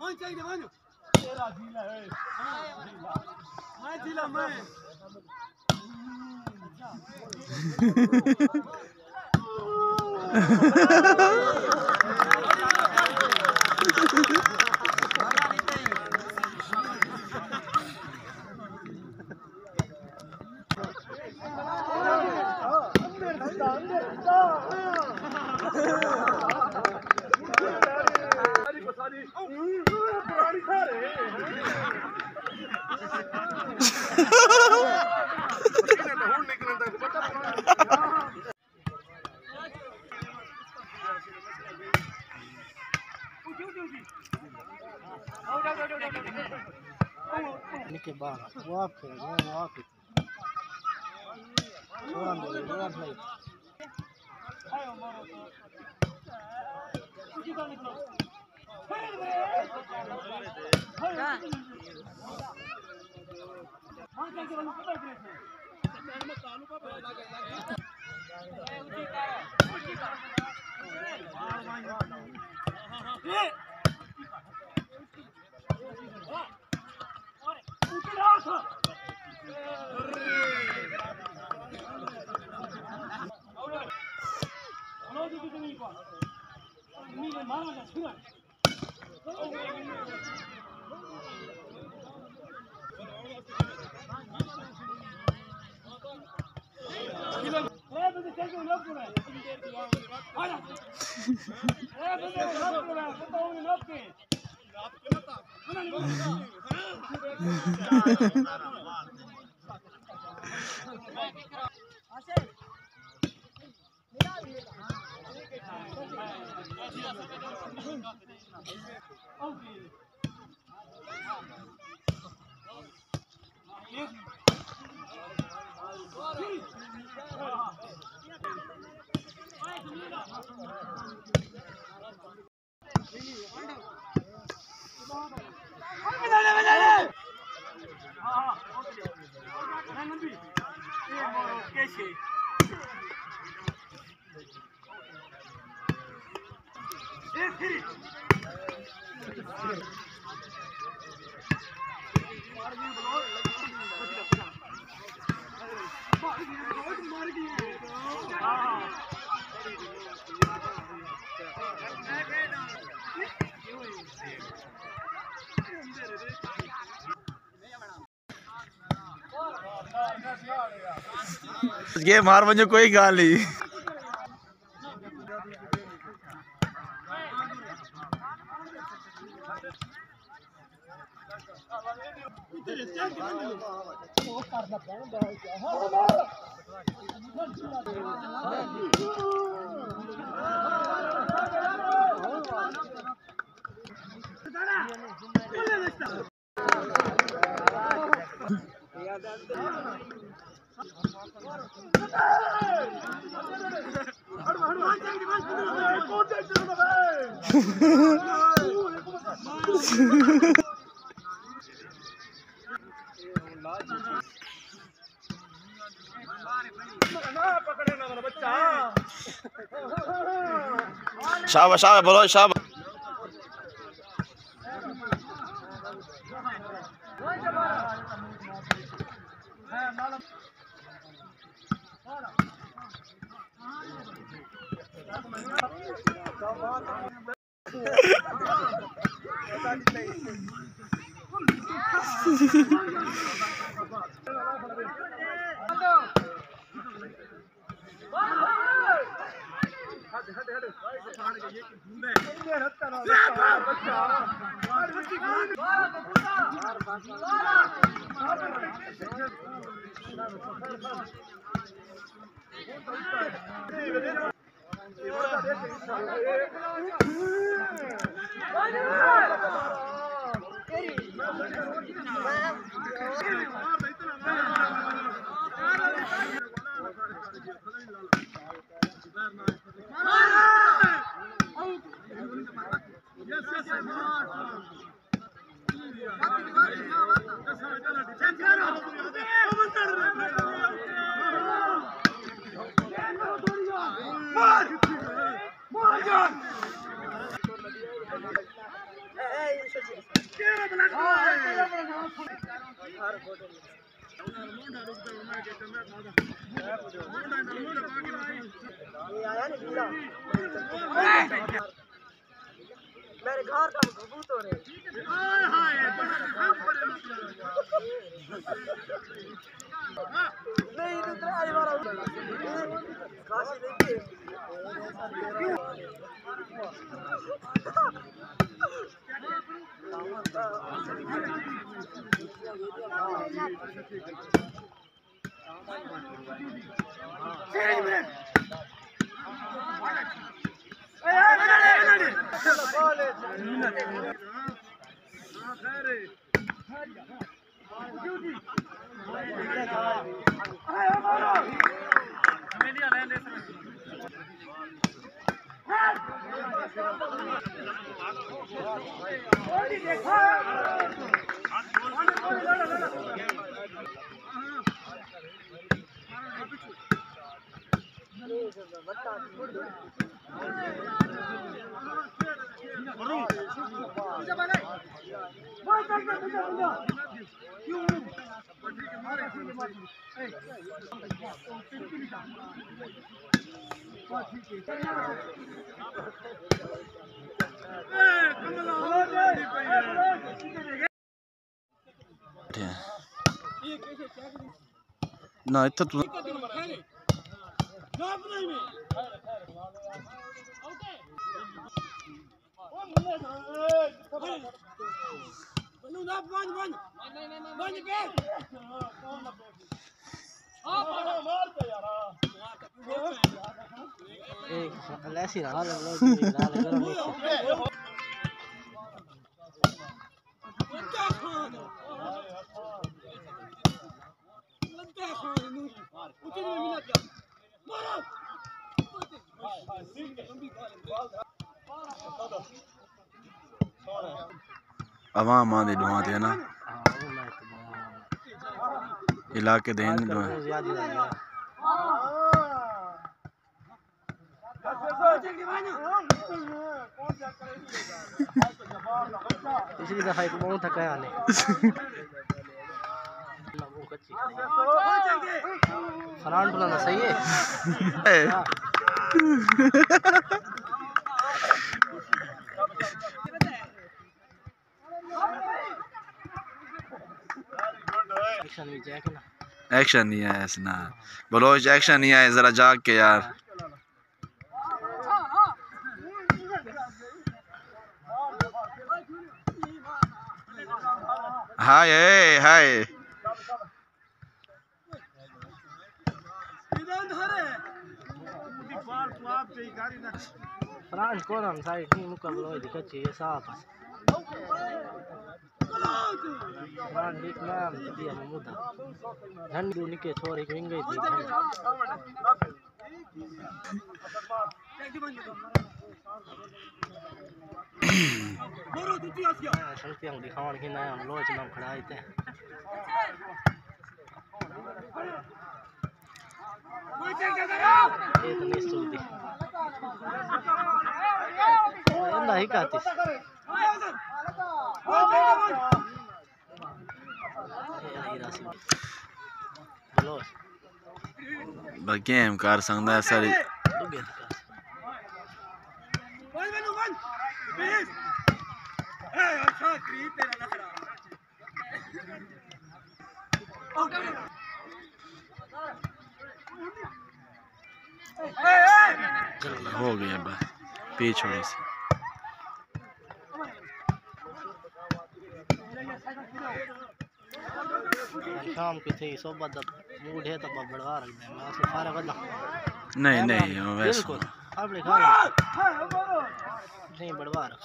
Man चाहिए man. तेरा जिला है. मैं जिला मैं. के बाद वाक है वाक थोड़ा नहीं आयो मारो तो किसी का निकलो हां क्या के वालों पता है पैर में तालू का लगा है ऊंची का हां भाई ये मार मुझे कोई गाल नहीं। शाबाश शाबाश बोलो शाबाश। केड़ा ब्लैक मोंडा रुक जा मैं के मैं खादा मोंडा बाकी ये आया नहीं गिरा मेरे घर का कबूतर है हाय हाय नहीं दूसरा आज वाला काशी देखिए ना इतना तू अवाम आदि दुआ थे ना इलाके देन दुआ पिछली दफा एक बहुत थका आने फरान बुलाना सही है एक्शन नहीं आया इसना बलोच एक्शन नहीं आया जरा जाग के यार हाय हाय फ्रांस कौन हम साइड नहीं मुकाबला है दिखा चाहिए साफ फ्रांस एक नाम दिया मुदा झंडू निके छोरे के इंगे थी मोरो दुती आसिया संतियां दिखावन के ना हम लोच नाम खड़ा आते ये तो नहीं सुनती अंदा ही कहती गेम कर सकता है सारी हो गया पीछ छोड़ी से शाम की थी सोबत मूड है तो बढ़वा रख दे मैं उसे सारे बदला नहीं नहीं वैसे बिल्कुल आपने खा नहीं बढ़वा रख